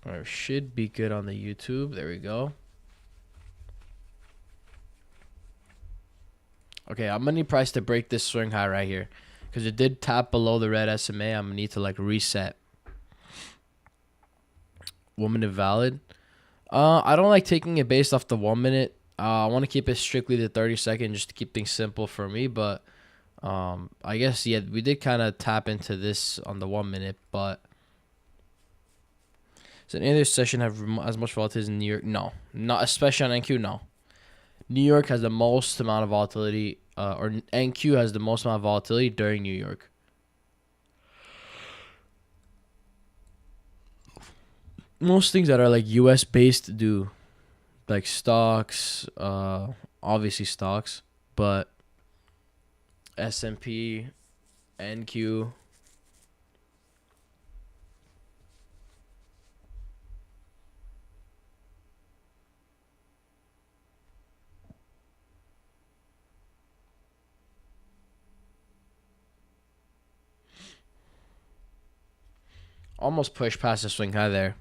All right, should be good on the YouTube. There we go. Okay, I'm gonna need price to break this swing high right here, because it did tap below the red SMA. I'm gonna need to like reset. 1 minute valid. I don't like taking it based off the 1 minute. I want to keep it strictly the 30-second just to keep things simple for me. But I guess yeah, we did kind of tap into this on the 1 minute. But does any other session have as much volatility as New York? No, not especially on NQ. No, New York has the most amount of volatility, or NQ has the most amount of volatility during New York. Most things that are like US based do, like stocks, obviously stocks, but S&P, NQ. Almost pushed past the swing high there.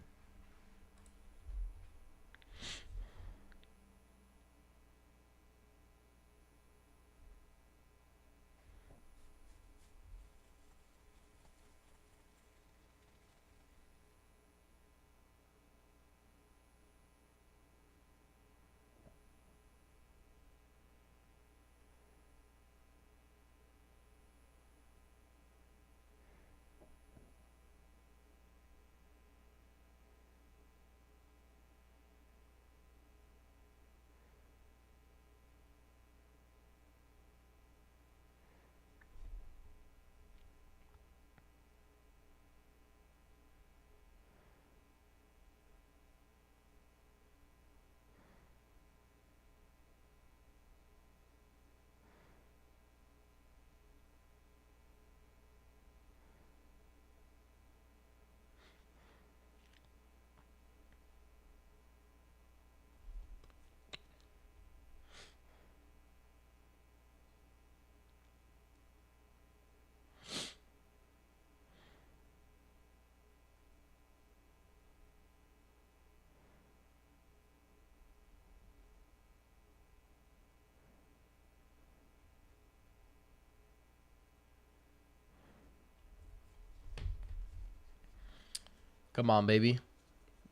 Come on, baby.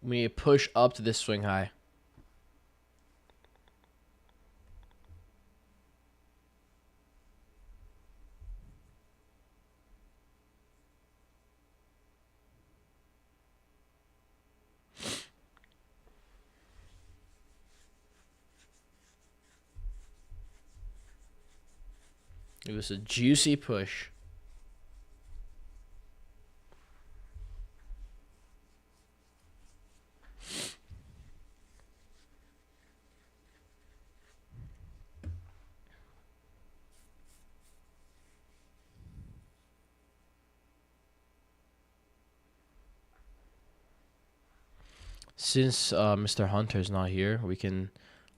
We need to push up to this swing high. It was a juicy push. Since Mr. Hunter's not here, we can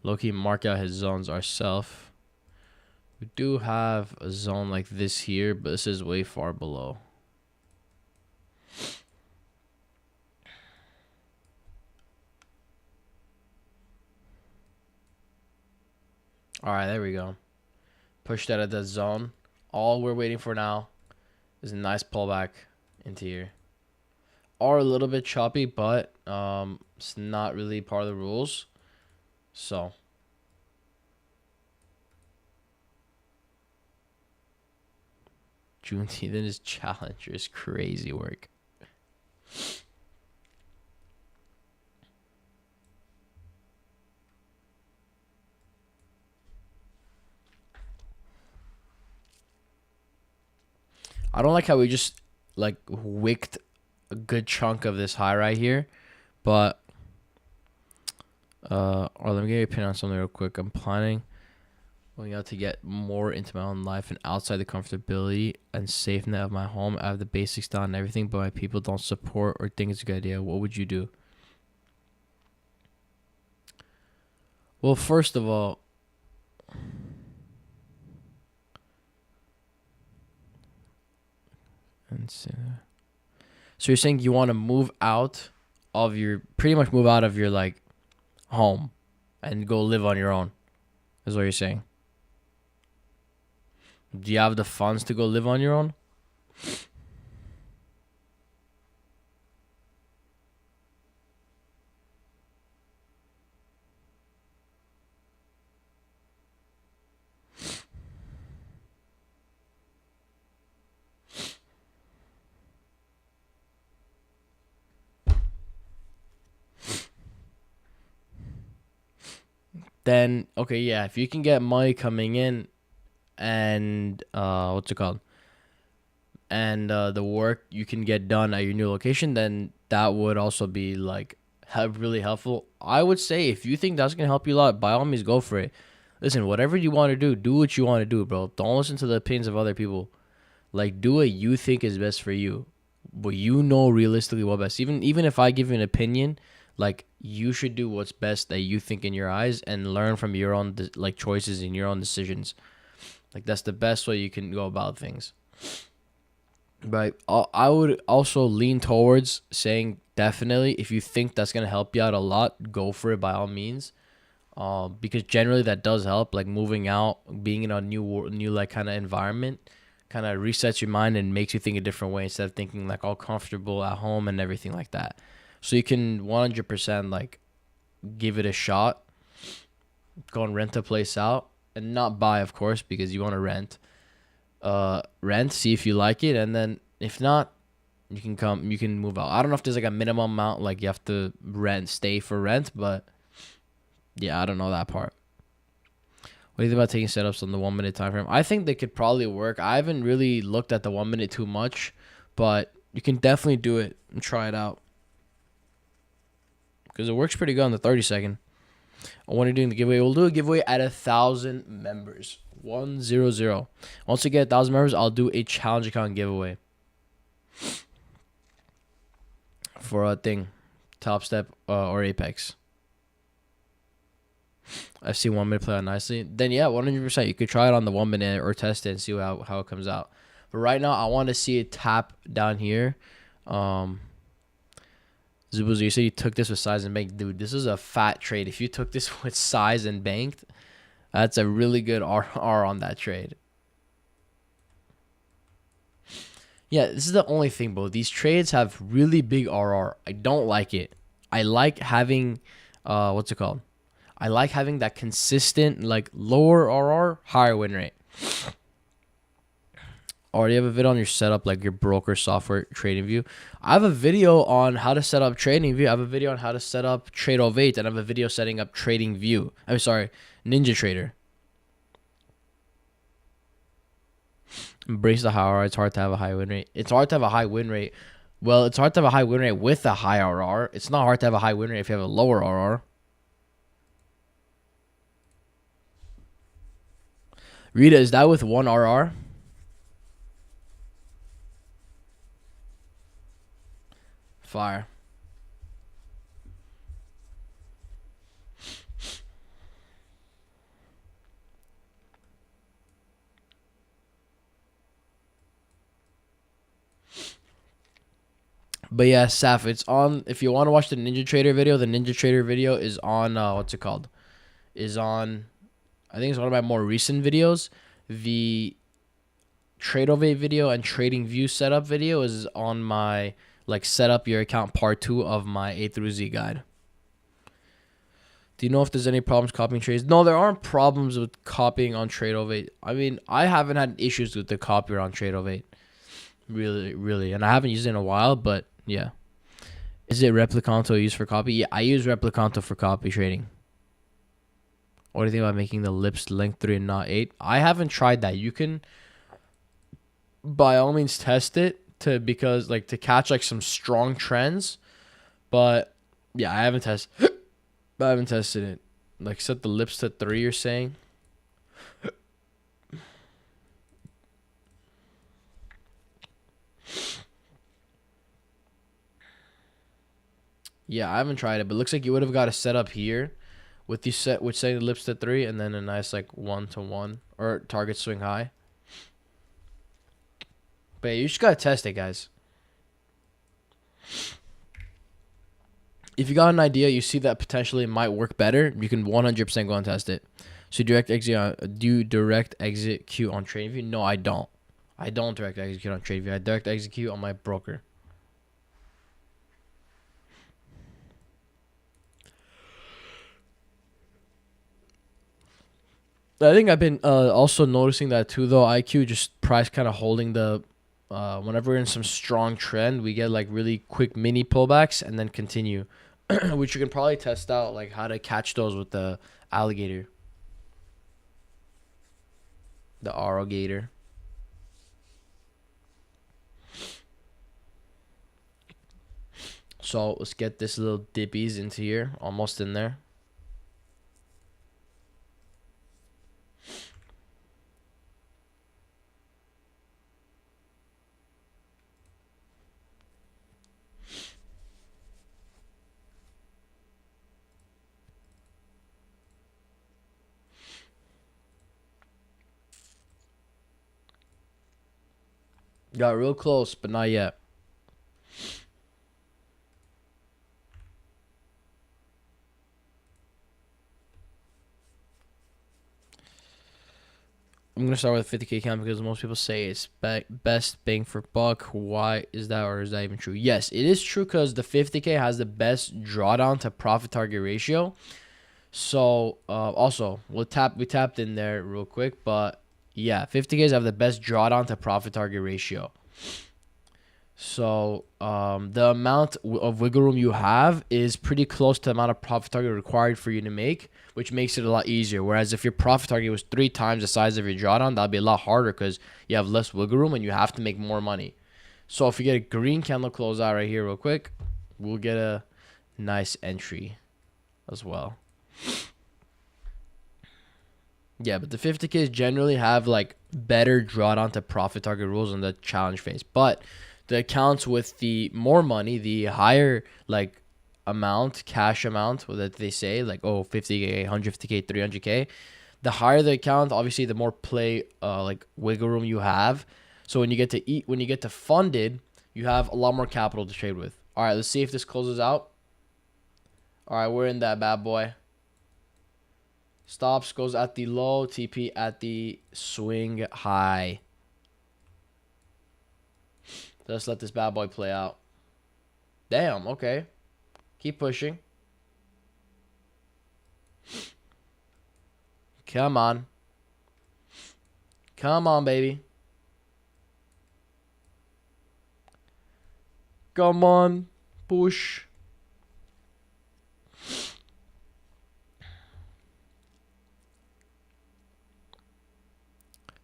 low-key mark out his zones ourselves. We do have a zone like this here, but this is way far below. All right, there we go. Pushed out of the zone. All we're waiting for now is a nice pullback into here. Are a little bit choppy, but it's not really part of the rules. So Juneteenth and his challenger is crazy work. I don't like how we just like wicked a good chunk of this high right here, but or let me get a pin on something real quick. I'm planning going out to get more into my own life and outside the comfortability and safe net of my home. I have the basics down and everything, but my people don't support or think it's a good idea. What would you do? Well, first of all, so you're saying you want to move out of your, pretty much move out of your like home and go live on your own, is what you're saying. Do you have the funds to go live on your own? Then okay, yeah, if you can get money coming in and what's it called? And the work you can get done at your new location, then that would also be like really helpful. I would say if you think that's gonna help you a lot, by all means go for it. Listen, whatever you want to do what you want to do, bro. Don't listen to the opinions of other people. Like, do what you think is best for you. But you know realistically what best. Even if I give you an opinion, like you should do what's best that you think in your eyes and learn from your own like choices and your own decisions. Like that's the best way you can go about things. But I would also lean towards saying definitely if you think that's gonna help you out a lot, go for it by all means. Because generally that does help. Like moving out, being in a new like kind of environment, kind of resets your mind and makes you think a different way instead of thinking like all comfortable at home and everything like that. So you can 100% like give it a shot, go and rent a place out, and not buy, of course, because you want to rent. Rent, see if you like it, and then if not, you can move out. I don't know if there's like a minimum amount, like you have to stay for rent, but yeah, I don't know that part. What do you think about taking setups on the 1 minute time frame? I think they could probably work. I haven't really looked at the 1 minute too much, but you can definitely do it and try it out because it works pretty good on the 30 second. When you're doing the giveaway, we'll do a giveaway at 1,000 members. 100. Once we get 1,000 members, I'll do a challenge account giveaway for a thing, Top Step or Apex. I've seen 1 minute play out nicely. Then yeah, 100%. You could try it on the 1 minute or test it and see how it comes out. But right now, I want to see it tap down here. Zubuzu, you said you took this with size and banked. Dude, this is a fat trade. If you took this with size and banked, that's a really good RR on that trade. Yeah, this is the only thing, bro. These trades have really big RR. I don't like it. I like having, what's it called? I like having that consistent, like lower RR, higher win rate. Or do you have a video on your setup, like your broker software trading view? I have a video on how to set up trading view. I have a video on how to set up trade of 8, and I have a video setting up trading view. I'm sorry, Ninja Trader. Embrace the high RR. It's hard to have a high win rate. It's hard to have a high win rate. Well, it's hard to have a high win rate with a high RR. It's not hard to have a high win rate if you have a lower RR. Rita, is that with one RR? Fire. But yeah, Saf, it's on. If you want to watch the Ninja Trader video, the Ninja Trader video is on, what's it called? Is on, I think it's one of my more recent videos. The Trade of 8 video and Trading View setup video is on my, like, set up your account part 2 of my A through Z guide. Do you know if there's any problems copying trades? No, there aren't problems with copying on Trade of 8. I mean, I haven't had issues with the copier on Trade of 8. Really. And I haven't used it in a while, but yeah. Is it Replicanto used for copy? Yeah, I use Replicanto for copy trading. What do you think about making the lips length 3 and not 8? I haven't tried that. You can, by all means, test it to catch like some strong trends. But yeah, I haven't tested it. Like set the lips to 3, you're saying? Yeah, I haven't tried it, but it looks like you would have got a setup here with you setting the lips to 3 and then a nice like 1-to-1 or target swing high. But yeah, you just gotta test it, guys. if you got an idea, you see that potentially it might work better, you can 100% go and test it. So do you direct execute on TradingView? No, I don't. I don't direct execute on TradingView. I direct execute on my broker. I think I've been also noticing that too, though. IQ just price kind of holding the. Whenever we're in some strong trend, we get like really quick mini pullbacks and then continue, which you can probably test out, like how to catch those with the alligator, the AroGator. So let's get this little dippies into here, almost in there. Got real close, but not yet. I'm going to start with a 50K count because most people say it's best bang for buck. Why is that, or is that even true? Yes, it is true because the 50K has the best drawdown to profit target ratio. So also, we tapped in there real quick, but yeah, 50Ks have the best drawdown to profit target ratio. So the amount of wiggle room you have is pretty close to the amount of profit target required for you to make, which makes it a lot easier. Whereas if your profit target was 3 times the size of your drawdown, that'd be a lot harder because you have less wiggle room and you have to make more money. So if you get a green candle close out right here real quick, we'll get a nice entry as well. Yeah, but the 50Ks generally have like better drawdown to profit target rules in the challenge phase. But the accounts with the more money, the higher like amount, cash amount that they say, like, oh, 50K, 150K, 300K, the higher the account, obviously the more play like wiggle room you have. So when you get to funded, you have a lot more capital to trade with. All right, let's see if this closes out. All right, we're in that bad boy. Stops goes at the low, TP at the swing high. Let's let this bad boy play out. Damn, okay. Keep pushing. Come on. Come on, baby. Come on. Push.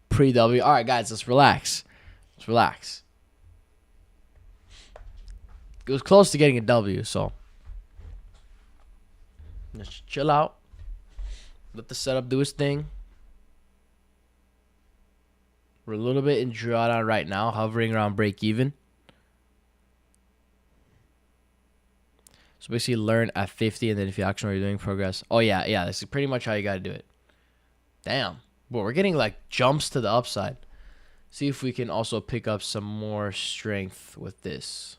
Pre-W. All right, guys, let's relax. Let's relax. It was close to getting a W, so let's chill out. Let the setup do its thing. We're a little bit in drawdown right now, hovering around break even. So basically learn at 50, and then if you actually are doing progress. Oh, yeah, this is pretty much how you got to do it. Damn. Boy, we're getting like jumps to the upside. See if we can also pick up some more strength with this.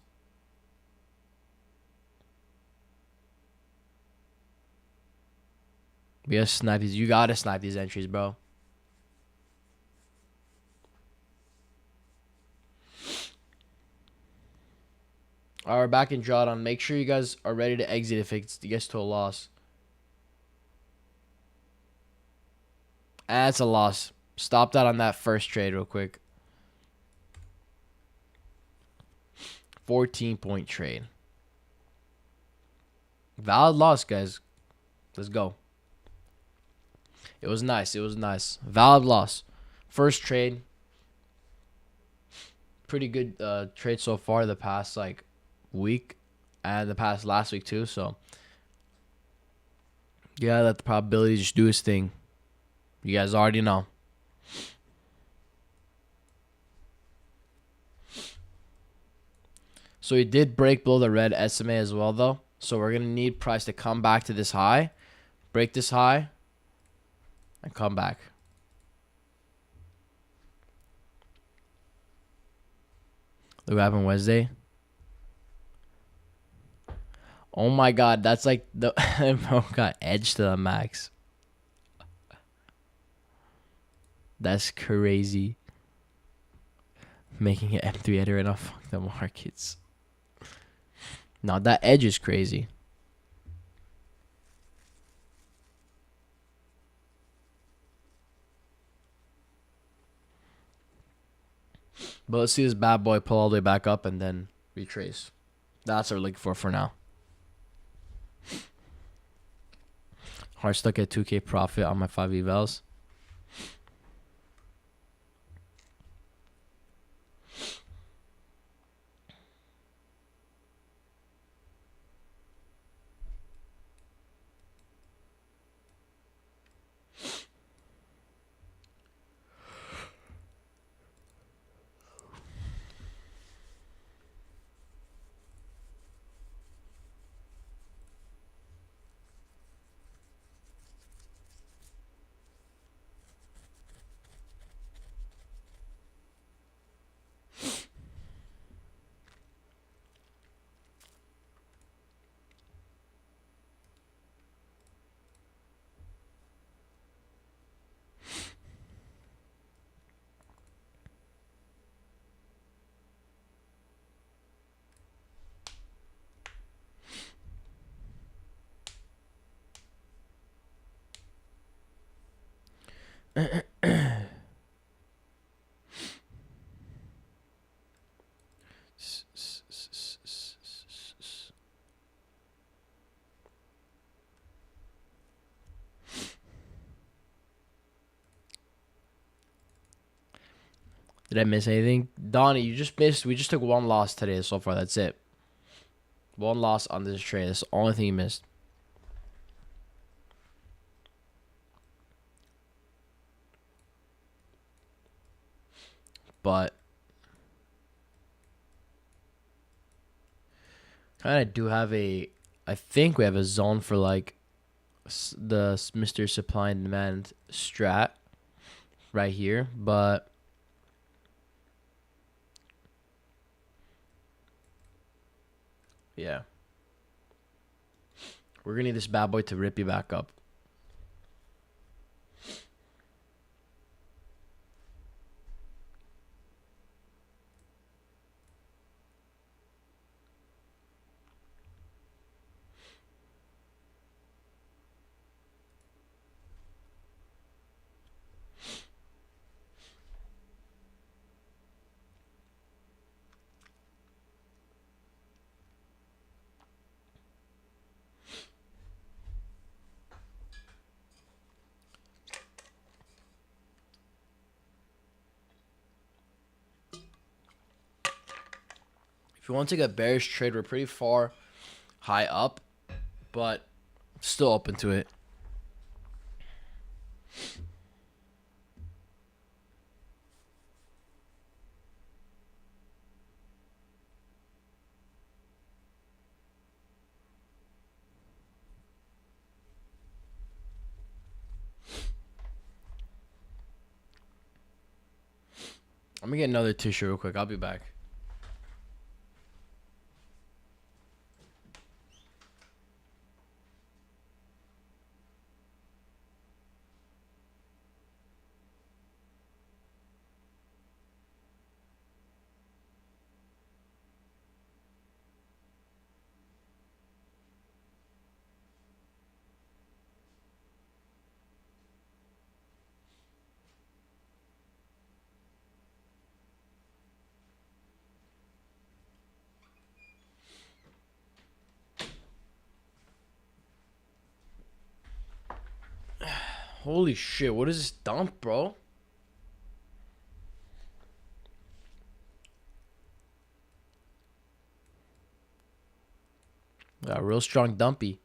We gotta snipe these. You gotta snipe these entries, bro. All right, we're back in drawdown. Make sure you guys are ready to exit if it gets to a loss. That's a loss. Stop that on that first trade real quick. 14-point trade. Valid loss, guys. Let's go. It was nice. It was nice. Valid loss. First trade. Pretty good trade so far the past like week and the past last week too. So yeah, let the probability just do its thing. You guys already know. So it did break below the red SMA as well, though. So we're going to need price to come back to this high, break this high, and come back. Look what happened Wednesday. Oh my god, that's like the bro got edge to the max. That's crazy. Making it M3 header right now. Fuck the markets. No, that edge is crazy. But let's see this bad boy pull all the way back up and then retrace. That's what we're looking for now. Hard stuck at 2K profit on my 5 evals. Did I miss anything? Donnie, you just missed. We just took one loss today so far. That's it. One loss on this trade. That's the only thing you missed. But kind of do have a. I think we have a zone for like the Mr. Supply and Demand strat right here, but yeah, we're gonna need this bad boy to rip you back up. If you want to take a bearish trade, we're pretty far high up, but still open to it. I'm gonna get another tissue real quick. I'll be back. Holy shit, what is this dump, bro? Yeah, real strong dumpy.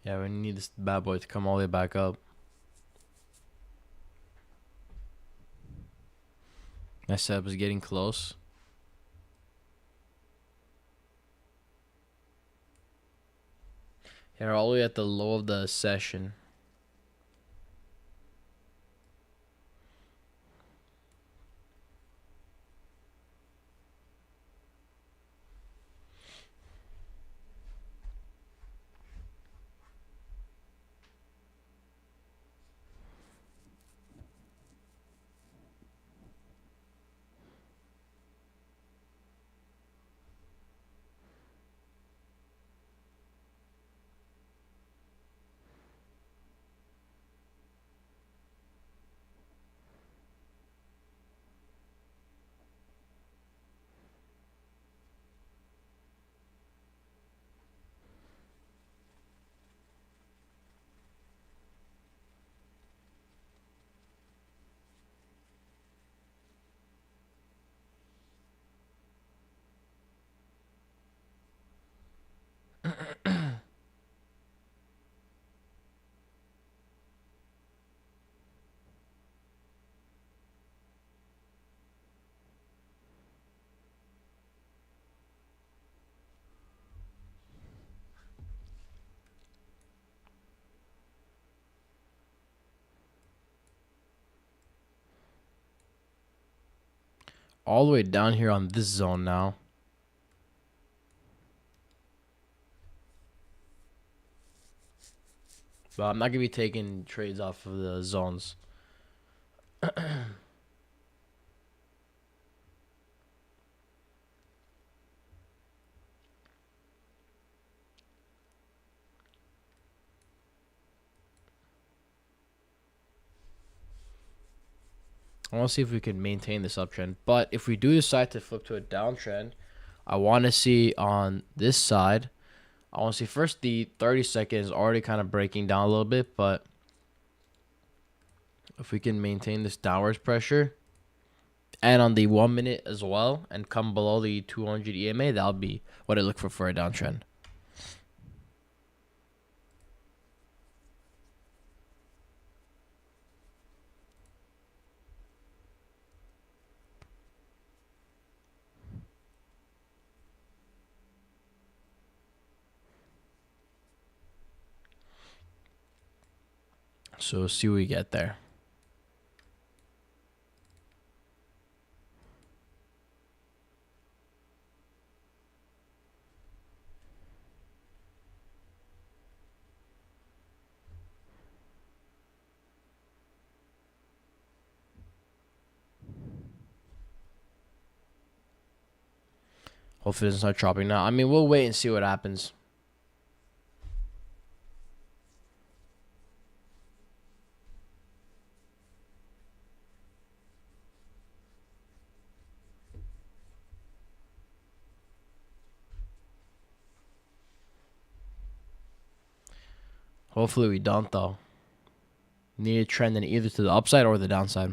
Yeah, we need this bad boy to come all the way back up. My setup is getting close. Here, all the way at the low of the session. All the way down here on this zone now. But I'm not going to be taking trades off of the zones. I want to see if we can maintain this uptrend. But if we do decide to flip to a downtrend, I want to see on this side, I want to see first the 30 seconds is already kind of breaking down a little bit. But if we can maintain this downwards pressure, and on the 1 minute as well, and come below the 200 EMA, that'll be what I look for a downtrend. So see what we get there. Hopefully it doesn't start dropping now. I mean, we'll wait and see what happens. Hopefully we don't, though. Need a trend in either to the upside or the downside.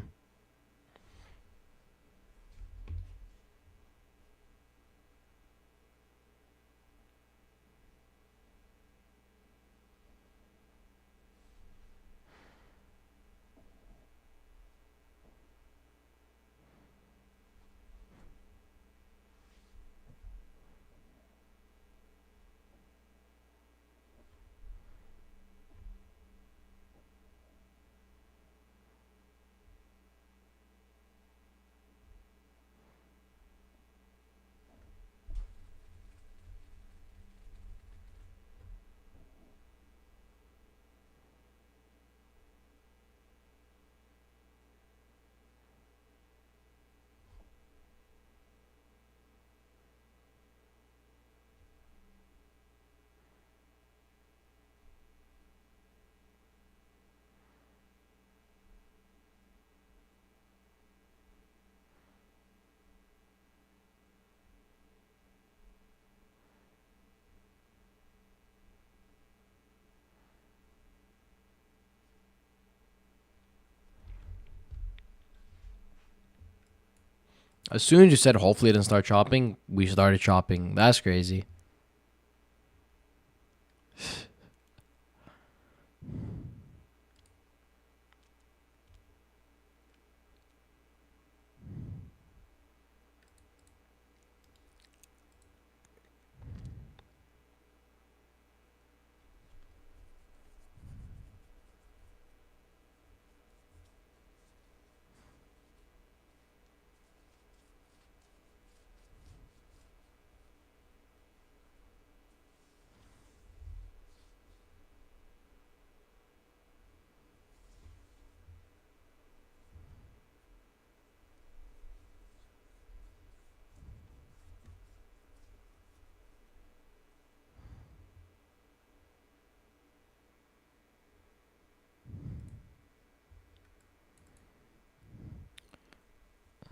As soon as you said hopefully it doesn't start chopping, we started chopping. That's crazy.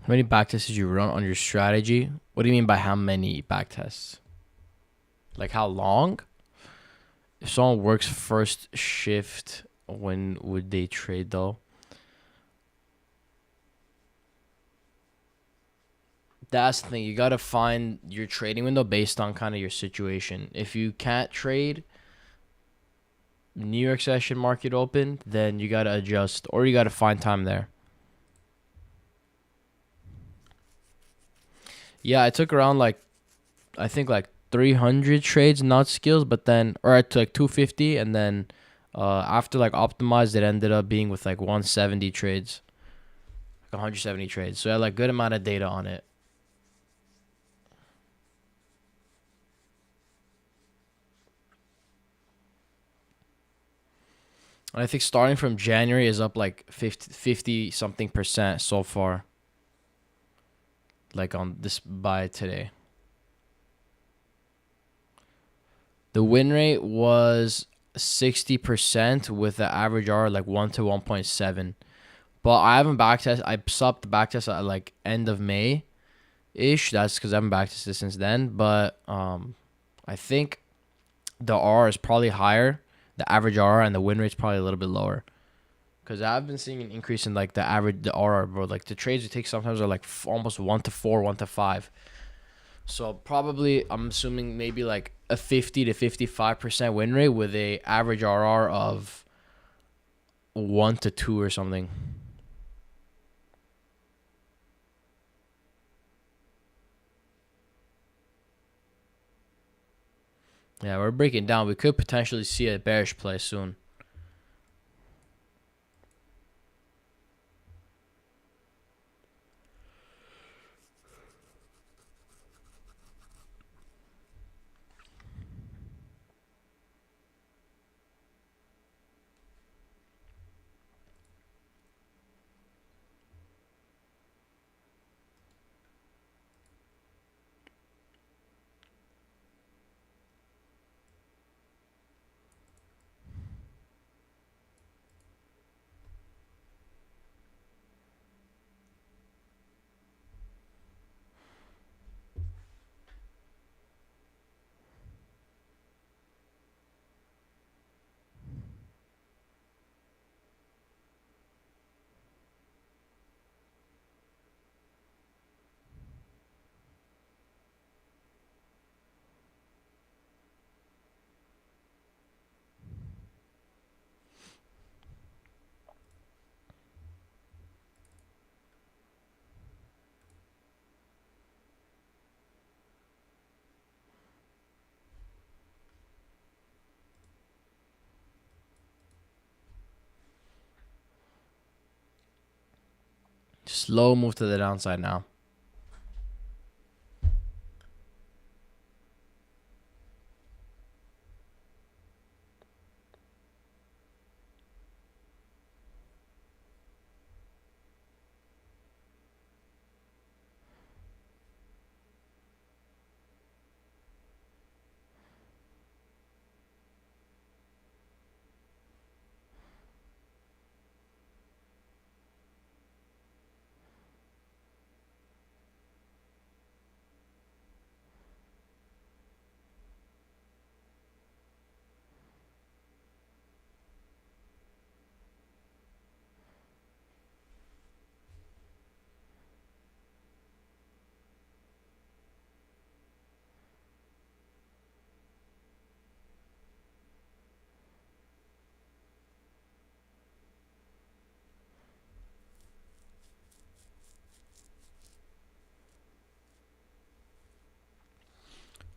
How many backtests did you run on your strategy? What do you mean by how many backtests? Like how long? If someone works first shift, when would they trade though? That's the thing. You gotta find your trading window based on kind of your situation. If you can't trade New York session market open, then you gotta adjust or you gotta find time there. Yeah, I took around like I think like 300 trades, not skills, but then or I took like 250, and then after like optimized, it ended up being with like 170 trades, like 170 trades. So I had like good amount of data on it. And I think starting from January is up like 50 something percent so far. Like on this by today. The win rate was 60% with the average R like 1 to 1.7. But I haven't backtested. I stopped the backtest at like end of May ish. That's because I haven't backtested since then. But I think the R is probably higher, the average R, and the win rate's probably a little bit lower. Because I've been seeing an increase in like the average, the RR, bro. Like the trades we take sometimes are like almost 1 to 4, 1 to 5. So probably I'm assuming maybe like a 50 to 55% win rate with a average RR of 1 to 2 or something. Yeah, we're breaking down. We could potentially see a bearish play soon. Slow move to the downside now.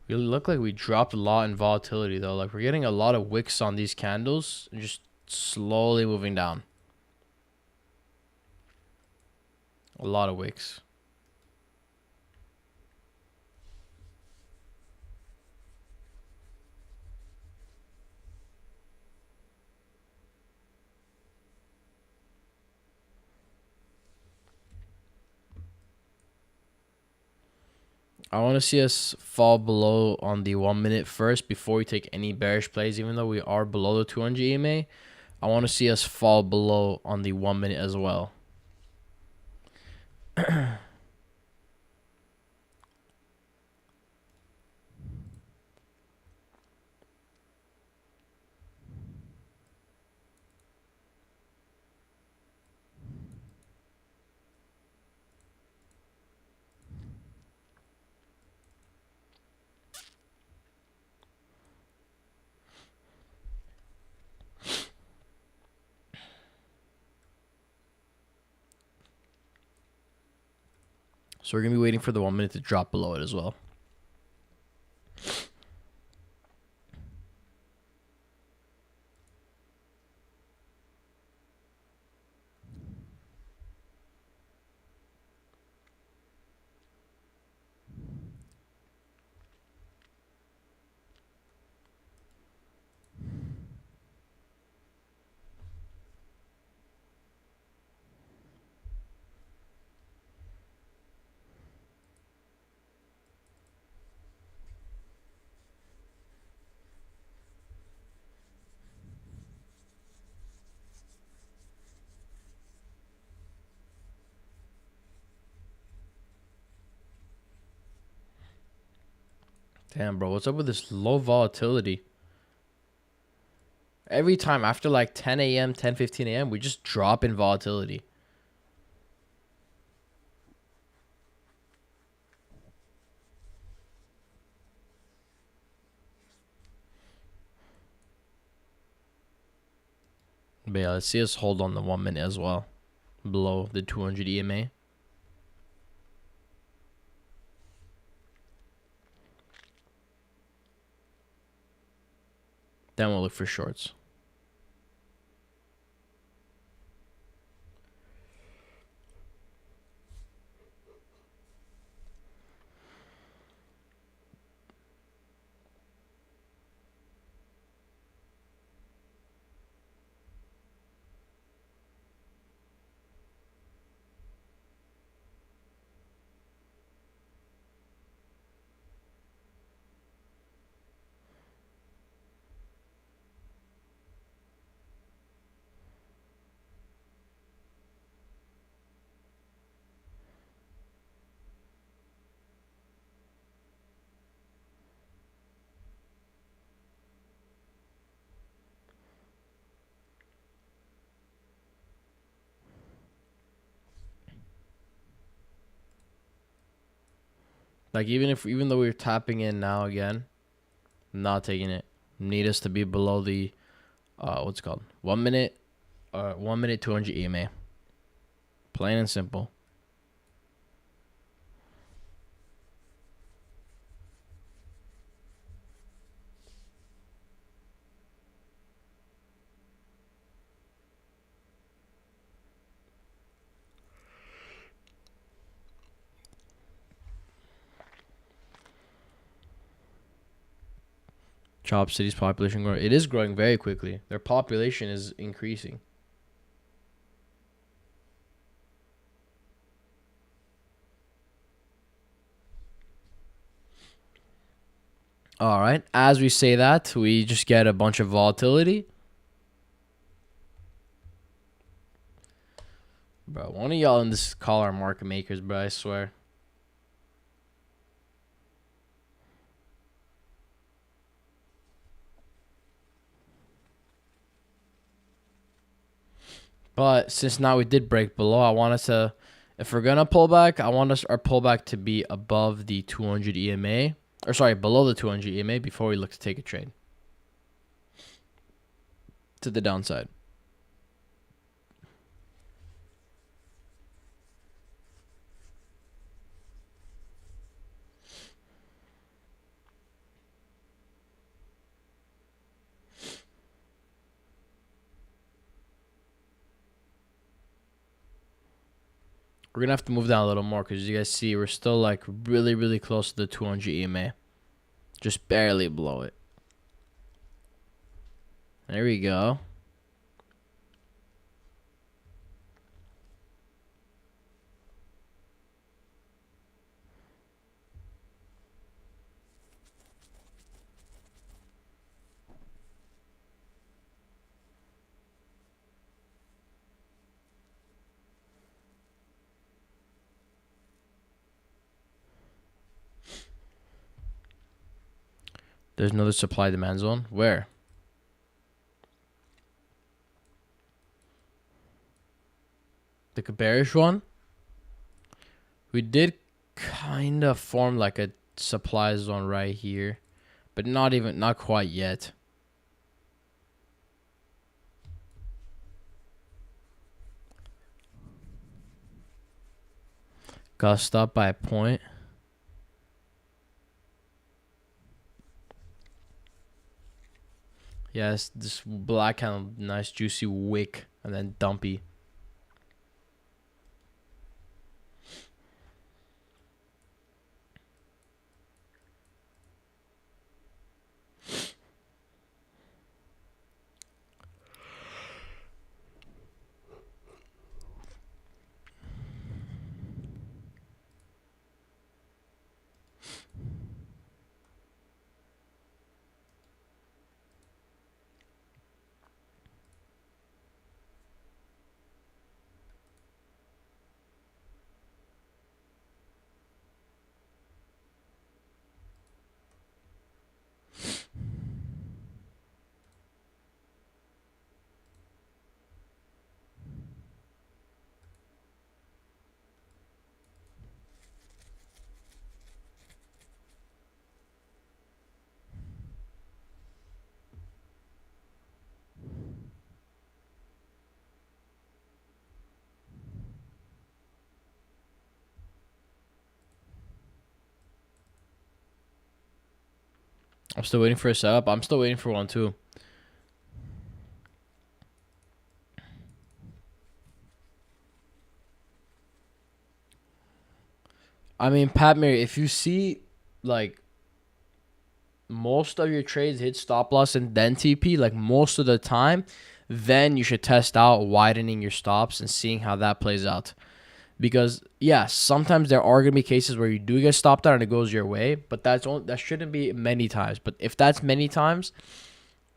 We look like we dropped a lot in volatility though. Like we're getting a lot of wicks on these candles and just slowly moving down. A lot of wicks. I want to see us fall below on the 1 minute first before we take any bearish plays, even though we are below the 200 EMA. I want to see us fall below on the 1 minute as well. So we're going to be waiting for the 1 minute to drop below it as well. Damn, bro, what's up with this low volatility? Every time after like 10 a.m., 10:15 a.m., we just drop in volatility. But yeah, let's see us hold on the 1 minute as well, below the 200 EMA. Then we'll look for shorts. Like even though we're tapping in now again, I'm not taking it. Need us to be below the what's it called? 1 minute 1 minute 200 EMA. Plain and simple. Chop City's population growing. It is growing very quickly. Their population is increasing. All right. As we say that, we just get a bunch of volatility. Bro, one of y'all in this call are market makers, bro. I swear. But since now we did break below, I want us to, if we're going to pull back, I want us our pullback to be above the 200 EMA. Or sorry, below the 200 EMA before we look to take a trade. To the downside. We're going to have to move down a little more because you guys see we're still like really, really close to the 200 EMA. Just barely below it. There we go. There's another supply demand zone. Where? The bearish one? We did kind of form like a supply zone right here, but not quite yet. Got stopped by a point. Yes, this black kind of nice juicy wick and then dumpy. I'm still waiting for a setup. I'm still waiting for one too. I mean, Pat Mary, if you see like most of your trades hit stop loss and then TP, like most of the time, then you should test out widening your stops and seeing how that plays out. Because yes, sometimes there are gonna be cases where you do get stopped out and it goes your way, but that shouldn't be many times. But if that's many times,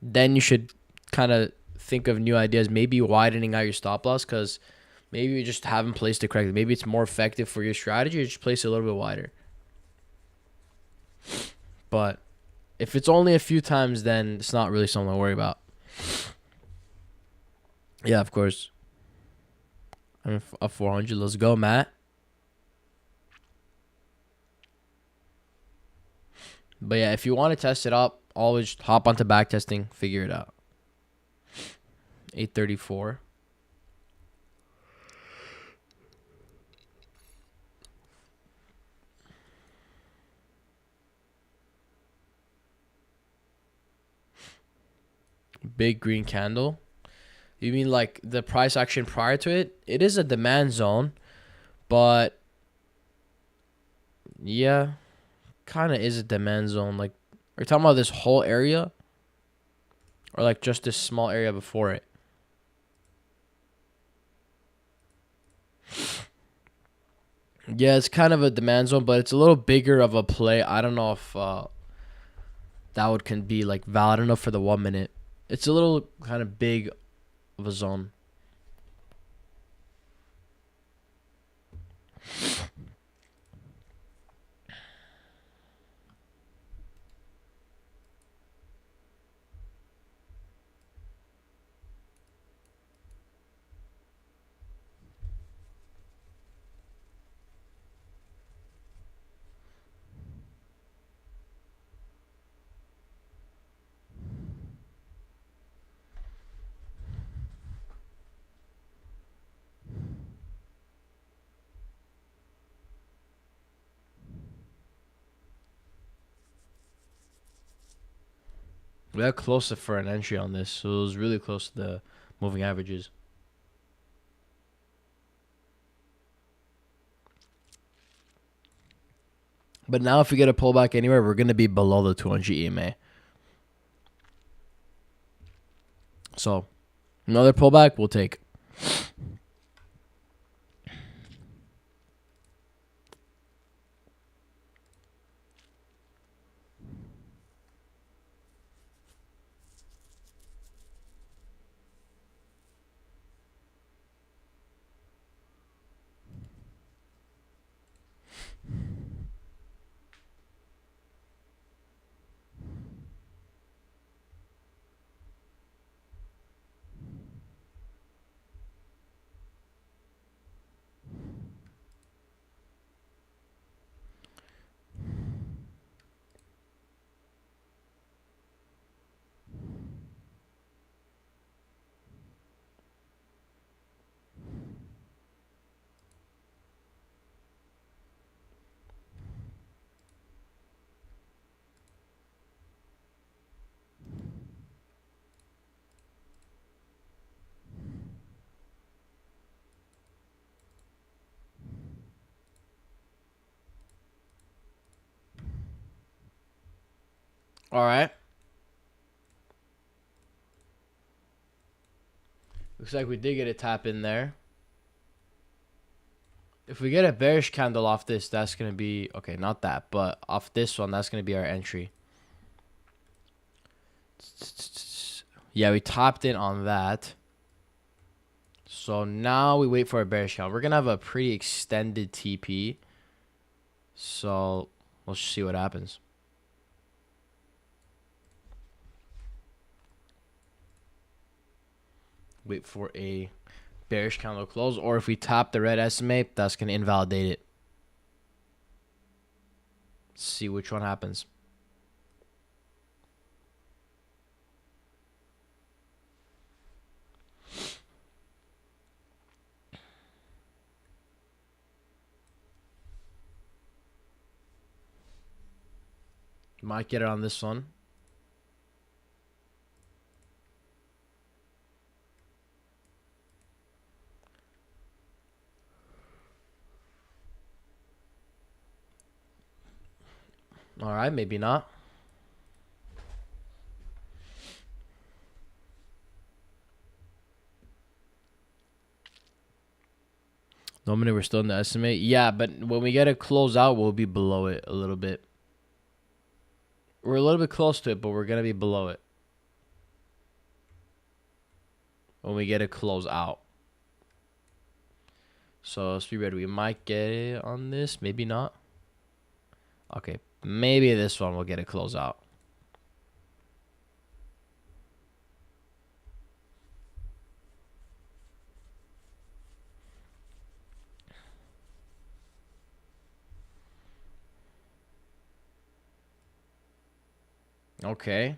then you should kind of think of new ideas, maybe widening out your stop loss, because maybe you just haven't placed it correctly. Maybe it's more effective for your strategy. You just place it a little bit wider. But if it's only a few times, then it's not really something to worry about. Yeah, of course. I mean, a 400. Let's go, Matt. But yeah, if you want to test it up, always hop onto backtesting, figure it out. 834. Big green candle. You mean like the price action prior to it? It is a demand zone, but yeah, kind of is a demand zone. Like, are you talking about this whole area, or like just this small area before it? Yeah, it's kind of a demand zone, but it's a little bigger of a play. I don't know if that would can be like valid enough for the 1 minute. It's a little kind of big of a zone. We got closer for an entry on this, so it was really close to the moving averages. But now if we get a pullback anywhere, we're going to be below the 200 EMA. So another pullback we'll take. All right. Looks like we did get a tap in there. If we get a bearish candle off this, that's going to be... Okay, not that, but off this one, that's going to be our entry. Yeah, we topped in on that. So now we wait for a bearish candle. We're going to have a pretty extended TP. So let's see what happens. Wait for a bearish candle close, or if we tap the red SMA, that's going to invalidate it. Let's see which one happens. Might get it on this one. All right, maybe not. Normally we're still in the estimate. Yeah, but when we get a close out, we'll be below it a little bit. We're a little bit close to it, but we're going to be below it when we get a close out. So let's be ready. We might get it on this. Maybe not. Okay, maybe this one will get a close out. Okay.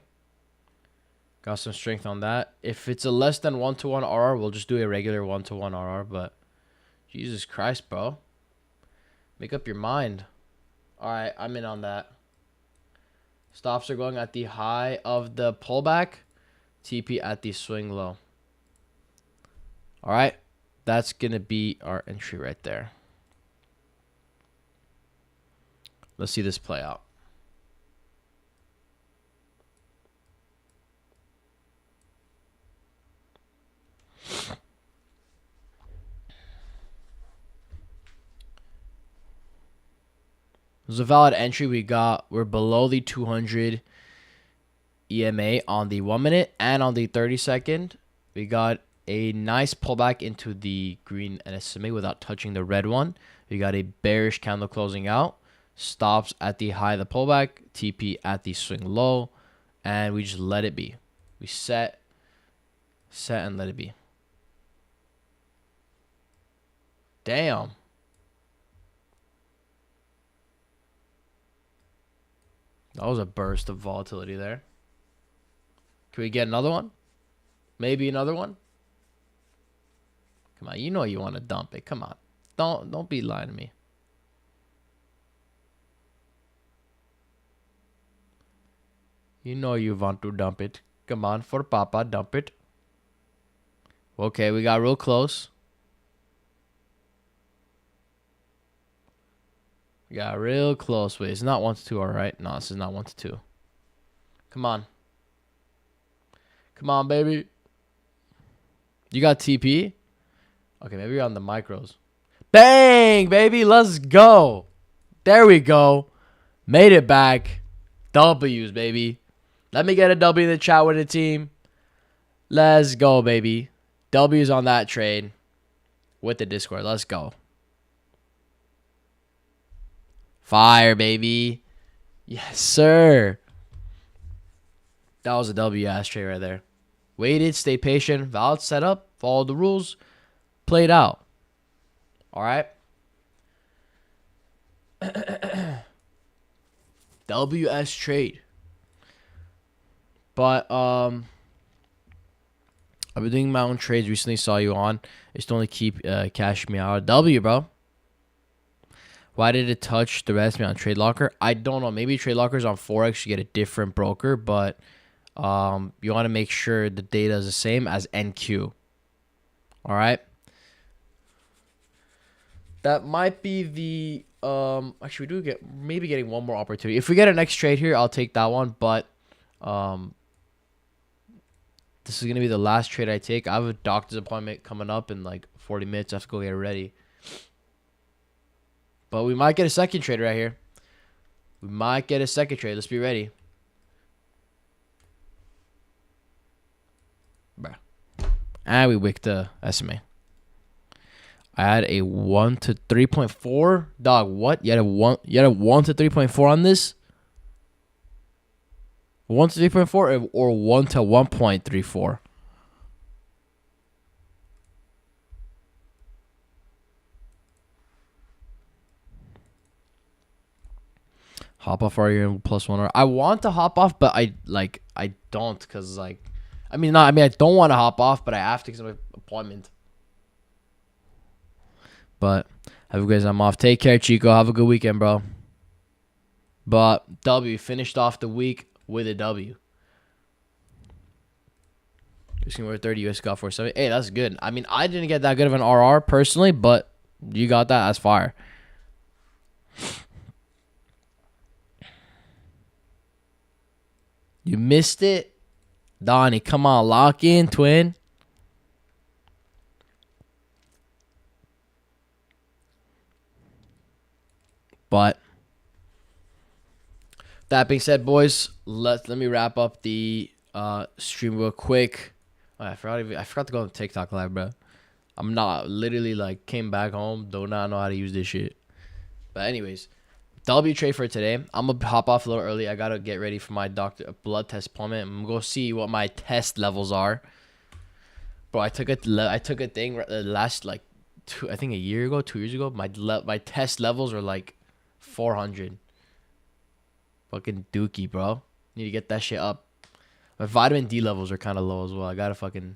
Got some strength on that. If it's a less than 1-to-1 RR, we'll just do a regular 1-to-1 RR. But Jesus Christ, bro. Make up your mind. All right, I'm in on that. Stops are going at the high of the pullback. TP at the swing low. All right. That's going to be our entry right there. Let's see this play out. It was a valid entry. We're below the 200 EMA on the 1 minute and on the 30-second. We got a nice pullback into the green SMA without touching the red one. We got a bearish candle closing out. Stops at the high of the pullback. TP at the swing low. And we just let it be. We set and let it be. Damn. That was a burst of volatility there. Can we get another one? Maybe another one? Come on, you know you want to dump it. Come on. Don't be lying to me. You know you want to dump it. Come on, for Papa, dump it. Okay, we got real close. We got real close. Wait, it's not 1 to 2, all right? No, this is not 1 to 2. Come on. Come on, baby. You got TP? Okay, maybe you're on the micros. Bang, baby. Let's go. There we go. Made it back. W's, baby. Let me get a W in the chat with the team. Let's go, baby. W's on that trade with the Discord. Let's go. Fire, baby. Yes, sir. That was a W ass trade right there. Waited, stayed patient, valid setup, followed the rules, played out. All right. WS trade. But I've been doing my own trades recently. Saw you on. I just only keep cashing me out. W, bro. Why did it touch the rest of me on Trade Locker? I don't know. Maybe Trade Lockers on Forex, you get a different broker, but you want to make sure the data is the same as NQ. All right. That might be the actually we do get maybe getting one more opportunity. If we get a next trade here, I'll take that one. But Um, this is gonna be the last trade I take. I have a doctor's appointment coming up in like 40 minutes. I have to go get ready. But we might get a second trade right here. We might get a second trade. Let's be ready. Bruh. And we wicked the SMA. I had a 1 to 3.4. Dog, what? You had a 1 to 3.4 on this? 1 to 3.4 or 1 to 1.34? Hop off, are you +1? I want to hop off, but I don't, because I don't want to hop off, but I have to because of my appointment. But have you guys, I'm off. Take care, Chico. Have a good weekend, bro. But W finished off the week with a W. Just gonna wear 30 US got 470. Hey, that's good. I mean, I didn't get that good of an RR personally, but you got that as fire. You missed it, Donnie. Come on, lock in, twin. But that being said, boys, let me wrap up the stream real quick. Oh, I forgot to go on TikTok live, bro. I'm not literally like came back home, do not know how to use this shit. But anyways, W trade for today. I'm gonna hop off a little early. I gotta get ready for my blood test appointment. I'm gonna go see what my test levels are. Bro, I took a thing last like I think a year ago, 2 years ago. My test levels are like 400. Fucking dookie, bro. Need to get that shit up. My vitamin D levels are kind of low as well. I gotta fucking.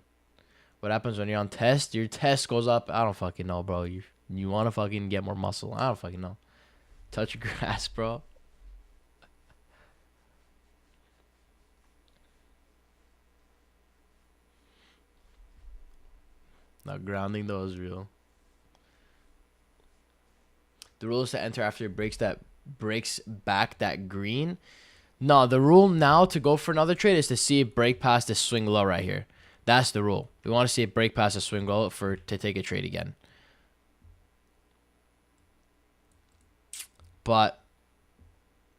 What happens when you're on test? Your test goes up. I don't fucking know, bro. You want to fucking get more muscle. I don't fucking know. Touch grass, bro. Not grounding though is real. The rule is to enter after it breaks back that green. No, the rule now to go for another trade is to see it break past this swing low right here. That's the rule. We want to see it break past the swing low to take a trade again. But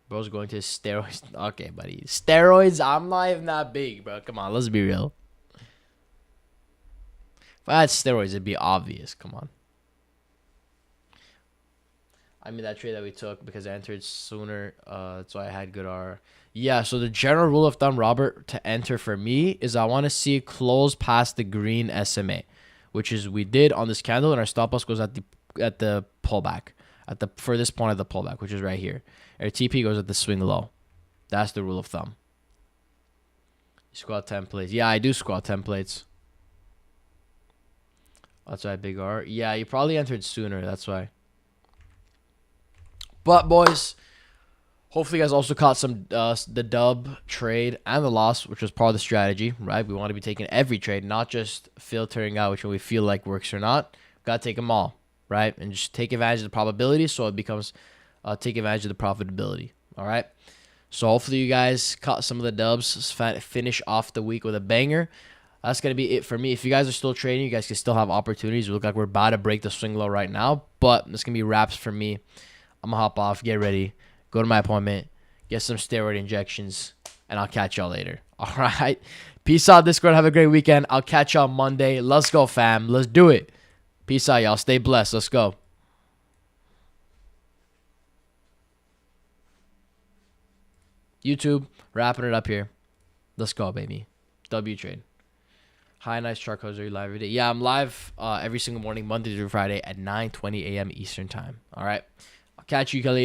bro's going to steroids. Okay, buddy. Steroids, I'm not even that big, bro. Come on, let's be real. If I had steroids, it'd be obvious. Come on. I mean, that trade that we took because I entered sooner, so I had good R. Yeah, so the general rule of thumb, Robert, to enter for me is I want to see it close past the green SMA, which is we did on this candle, and our stop loss goes at the pullback, at the furthest point of the pullback, which is right here. Our TP goes at the swing low. That's the rule of thumb. Squat templates. Yeah, I do squat templates. That's why big R. Yeah, you probably entered sooner. That's why. But boys, hopefully you guys also caught some the dub trade and the loss, which was part of the strategy, right? We want to be taking every trade, not just filtering out which one we feel like works or not. Got to take them all, right? And just take advantage of the probability so it becomes take advantage of the profitability, all right? So hopefully you guys caught some of the dubs, finish off the week with a banger. That's going to be it for me. If you guys are still trading, you guys can still have opportunities. We look like we're about to break the swing low right now, but it's going to be wraps for me. I'm going to hop off, get ready, go to my appointment, get some steroid injections, and I'll catch y'all later. All right? Peace out, Discord. Have a great weekend. I'll catch y'all Monday. Let's go, fam. Let's do it. Peace out, y'all. Stay blessed. Let's go. YouTube, wrapping it up here. Let's go, baby. W trade. Hi, nice truck host. Are you live every day? Yeah, I'm live every single morning, Monday through Friday at 9:20 a.m. Eastern time. All right. I'll catch you later.